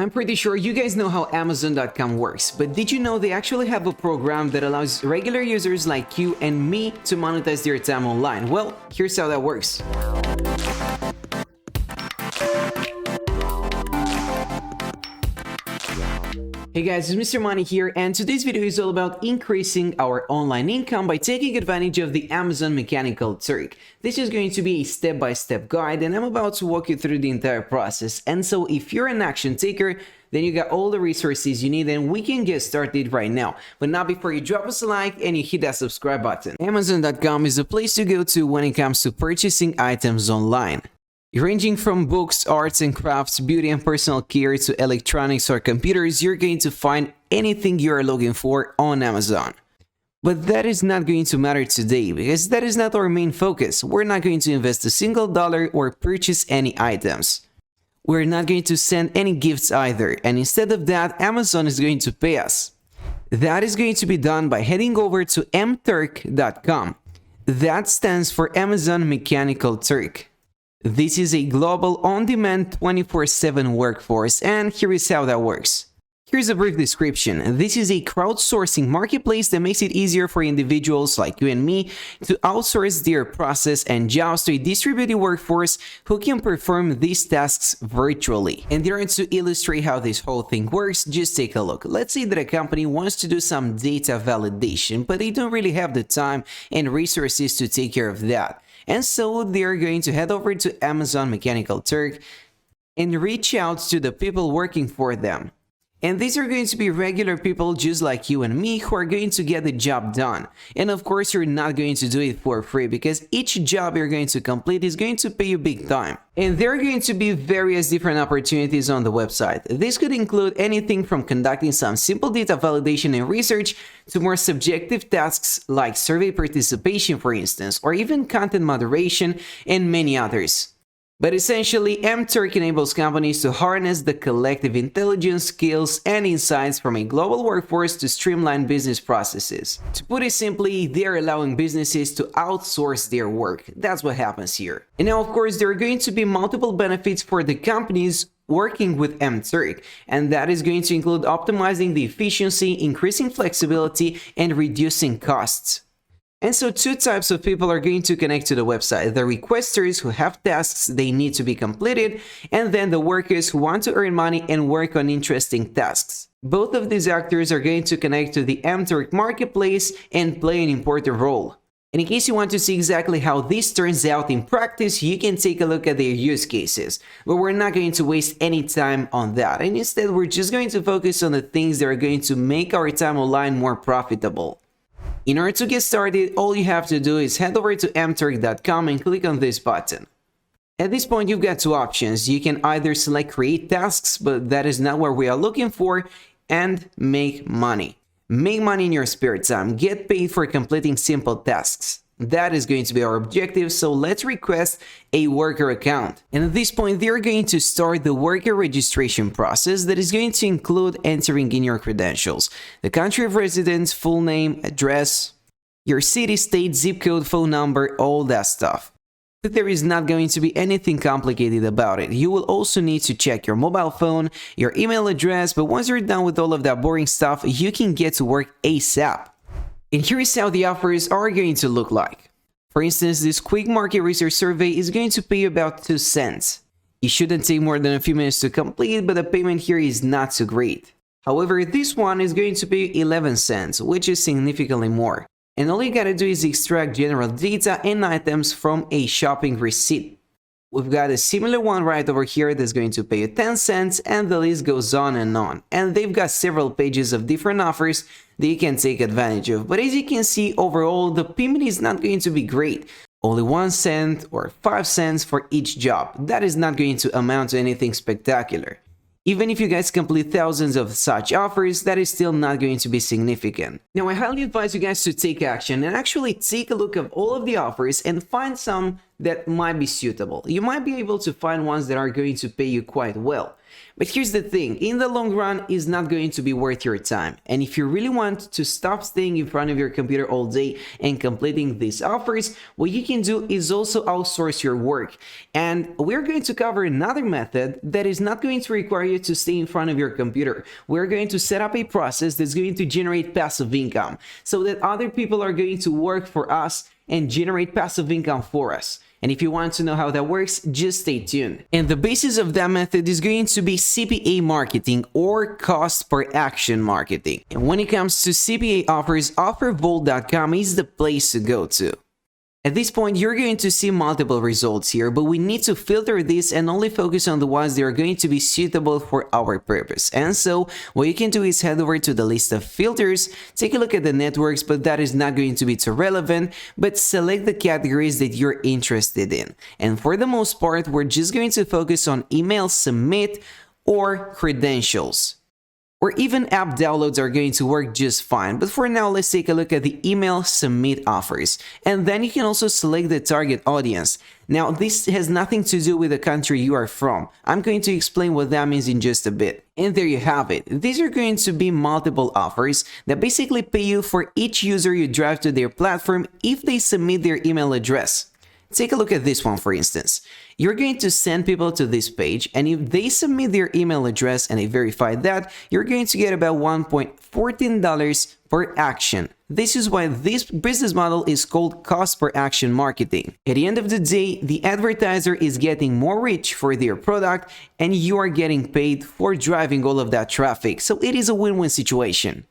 I'm pretty sure you guys know how Amazon.com works, but did you know they actually have a program that allows regular users like you and me to monetize their time online? Well, here's how that works. Hey guys, it's MrMoney here, and today's video is all about increasing our online income by taking advantage of the Amazon Mechanical Turk. This is going to be a step-by-step guide, and I'm about to walk you through the entire process. And so if you're an action taker, then you got all the resources you need and we can get started right now. But not before you drop us a like and you hit that subscribe button. Amazon.com is the place to go to when it comes to purchasing items online. Ranging from books, arts and crafts, beauty and personal care to electronics or computers, you're going to find anything you are looking for on Amazon. But that is not going to matter today because that is not our main focus. We're not going to invest a single dollar or purchase any items. We're not going to send any gifts either, and instead of that, Amazon is going to pay us. That is going to be done by heading over to mturk.com. That stands for Amazon Mechanical Turk. This is a global on-demand 24/7 workforce, and here is how that works. Here's a brief description. This is a crowdsourcing marketplace that makes it easier for individuals like you and me to outsource their process and jobs to a distributed workforce who can perform these tasks virtually. And in order to illustrate how this whole thing works, just take a look. Let's say that a company wants to do some data validation, but they don't really have the time and resources to take care of that. And so they're going to head over to Amazon Mechanical Turk and reach out to the people working for them. And these are going to be regular people just like you and me who are going to get the job done. And of course, you're not going to do it for free because each job you're going to complete is going to pay you big time. And there are going to be various different opportunities on the website. This could include anything from conducting some simple data validation and research to more subjective tasks like survey participation, for instance, or even content moderation and many others. But essentially, mTurk enables companies to harness the collective intelligence, skills, and insights from a global workforce to streamline business processes. To put it simply, they're allowing businesses to outsource their work. That's what happens here. And now, of course, there are going to be multiple benefits for the companies working with mTurk, and that is going to include optimizing the efficiency, increasing flexibility, and reducing costs. And so two types of people are going to connect to the website: the requesters who have tasks they need to be completed, and then the workers who want to earn money and work on interesting tasks. Both of these actors are going to connect to the mTurk marketplace and play an important role. And in case you want to see exactly how this turns out in practice, you can take a look at their use cases. But we're not going to waste any time on that, and instead we're just going to focus on the things that are going to make our time online more profitable. In order to get started, all you have to do is head over to mturk.com and click on this button. At this point, you've got two options. You can either select create tasks, but that is not what we are looking for, and make money. Make money in your spare time. Get paid for completing simple tasks. That is going to be our objective, so let's request a worker account. And at this point, they're going to start the worker registration process that is going to include entering in your credentials, the country of residence, full name, address, your city, state, zip code, phone number, all that stuff. But there is not going to be anything complicated about it. You will also need to check your mobile phone, your email address, but once you're done with all of that boring stuff, you can get to work ASAP. And here is how the offers are going to look like. For instance, this quick market research survey is going to pay you about 2 cents. It shouldn't take more than a few minutes to complete, but the payment here is not so great. However, this one is going to pay 11 cents, which is significantly more. And all you gotta do is extract general data and items from a shopping receipt. We've got a similar one right over here that's going to pay you 10 cents, and the list goes on and on. And they've got several pages of different offers that you can take advantage of. But as you can see, overall, the payment is not going to be great. Only 1 cent or 5 cents for each job. That is not going to amount to anything spectacular. Even if you guys complete thousands of such offers, that is still not going to be significant. Now, I highly advise you guys to take action and actually take a look at all of the offers and find some that might be suitable. You might be able to find ones that are going to pay you quite well. But here's the thing, in the long run, it's not going to be worth your time. And if you really want to stop staying in front of your computer all day and completing these offers, what you can do is also outsource your work. And we're going to cover another method that is not going to require you to stay in front of your computer. We're going to set up a process that's going to generate passive income so that other people are going to work for us and generate passive income for us. And if you want to know how that works, just stay tuned. And the basis of that method is going to be CPA marketing, or cost per action marketing. And when it comes to CPA offers, offervault.com is the place to go to. At this point, you're going to see multiple results here, but we need to filter this and only focus on the ones that are going to be suitable for our purpose. And so what you can do is head over to the list of filters, take a look at the networks, but that is not going to be too relevant, but select the categories that you're interested in. And for the most part, we're just going to focus on email submit or credentials. Or even app downloads are going to work just fine. But for now, let's take a look at the email submit offers. And then you can also select the target audience. Now, this has nothing to do with the country you are from. I'm going to explain what that means in just a bit. And there you have it. These are going to be multiple offers that basically pay you for each user you drive to their platform if they submit their email address. Take a look at this one, for instance. You're going to send people to this page, and if they submit their email address and they verify that, you're going to get about $1.14 per action. This is why this business model is called cost per action marketing. At the end of the day, the advertiser is getting more reach for their product, and you are getting paid for driving all of that traffic. So it is a win-win situation.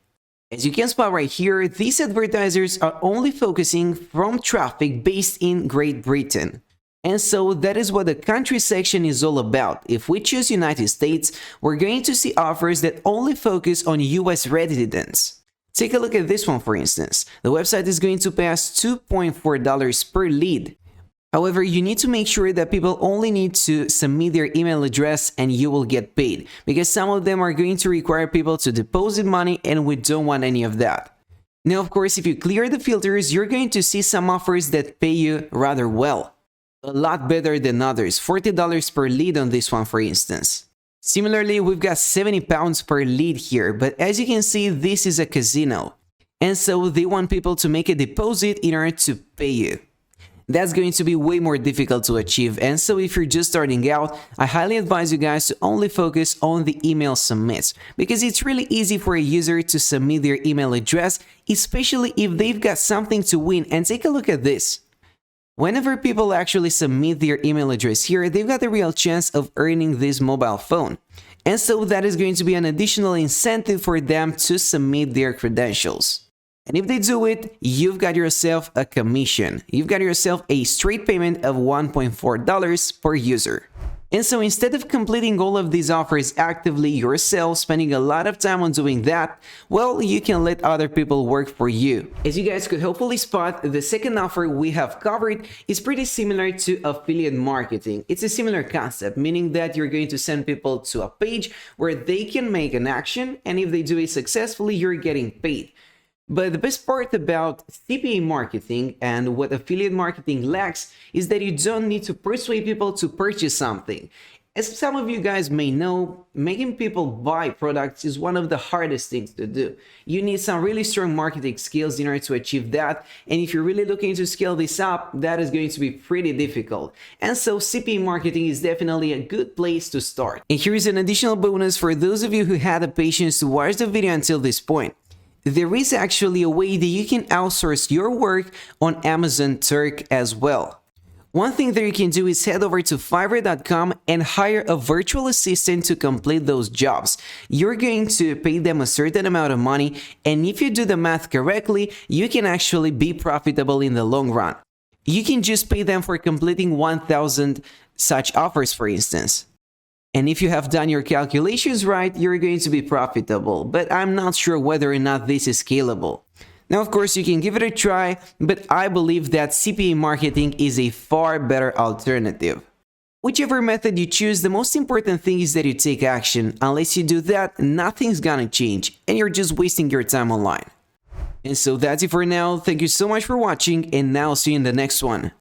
As you can spot right here, these advertisers are only focusing from traffic based in Great Britain. And so that is what the country section is all about. If we choose United States, we're going to see offers that only focus on US residents. Take a look at this one, for instance. The website is going to pay us $2.4 per lead. However, you need to make sure that people only need to submit their email address and you will get paid, because some of them are going to require people to deposit money and we don't want any of that. Now, of course, if you clear the filters, you're going to see some offers that pay you rather well. A lot better than others, $40 per lead on this one, for instance. Similarly, we've got £70 per lead here, but as you can see, this is a casino. And so they want people to make a deposit in order to pay you. That's going to be way more difficult to achieve, and so if you're just starting out, I highly advise you guys to only focus on the email submits, because it's really easy for a user to submit their email address, especially if they've got something to win. And take a look at this. Whenever people actually submit their email address here, they've got the real chance of earning this mobile phone. And so that is going to be an additional incentive for them to submit their credentials. And if they do it, you've got yourself a commission. You've got yourself a straight payment of $1.4 per user. And so instead of completing all of these offers actively yourself, spending a lot of time on doing that, well, you can let other people work for you. As you guys could hopefully spot, the second offer we have covered is pretty similar to affiliate marketing. It's a similar concept, meaning that you're going to send people to a page where they can make an action, and if they do it successfully, you're getting paid. But the best part about CPA marketing and what affiliate marketing lacks is that you don't need to persuade people to purchase something. As some of you guys may know, making people buy products is one of the hardest things to do. You need some really strong marketing skills in order to achieve that. And if you're really looking to scale this up, that is going to be pretty difficult. And so CPA marketing is definitely a good place to start. And here is an additional bonus for those of you who had the patience to watch the video until this point. There is actually a way that you can outsource your work on Amazon Turk as well. One thing that you can do is head over to Fiverr.com and hire a virtual assistant to complete those jobs. You're going to pay them a certain amount of money, and if you do the math correctly, you can actually be profitable in the long run. You can just pay them for completing 1,000 such offers, for instance. And if you have done your calculations right, you're going to be profitable, but I'm not sure whether or not this is scalable. Now, of course, you can give it a try, but I believe that CPA marketing is a far better alternative. Whichever method you choose, the most important thing is that you take action. Unless you do that, nothing's gonna change, and you're just wasting your time online. And so that's it for now. Thank you so much for watching, and now I'll see you in the next one.